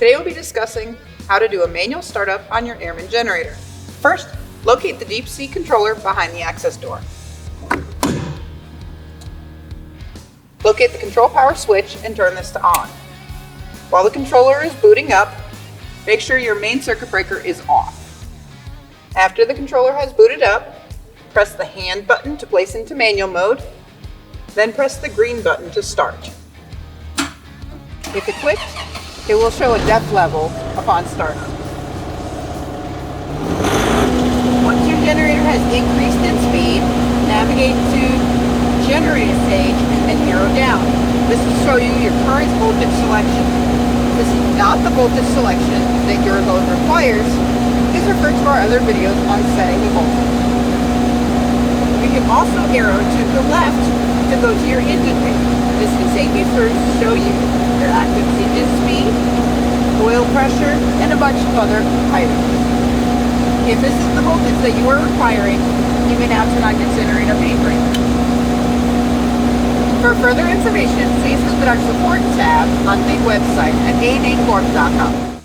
Today we'll be discussing how to do a manual startup on your AIRMAN generator. First, locate the deep sea controller behind the access door. Locate the control power switch and turn this to on. While the controller is booting up, make sure your main circuit breaker is off. After the controller has booted up, press the hand button to place into manual mode, then press the green button to start. If equipped, it will show a depth level upon startup. Once your generator has increased in speed, navigate to generator stage and arrow down. This will show you your current voltage selection. This is not the voltage selection that your load requires. Please refer to our other videos on setting the voltage. You can also arrow to the left to go to your engine page. This can take you through to show you your active engine speed, oil pressure, and a bunch of other items. If this is the voltage that you are requiring, you may now turn on your generator main breaker. For further information, please visit our support tab on the website at AIRMAN.com.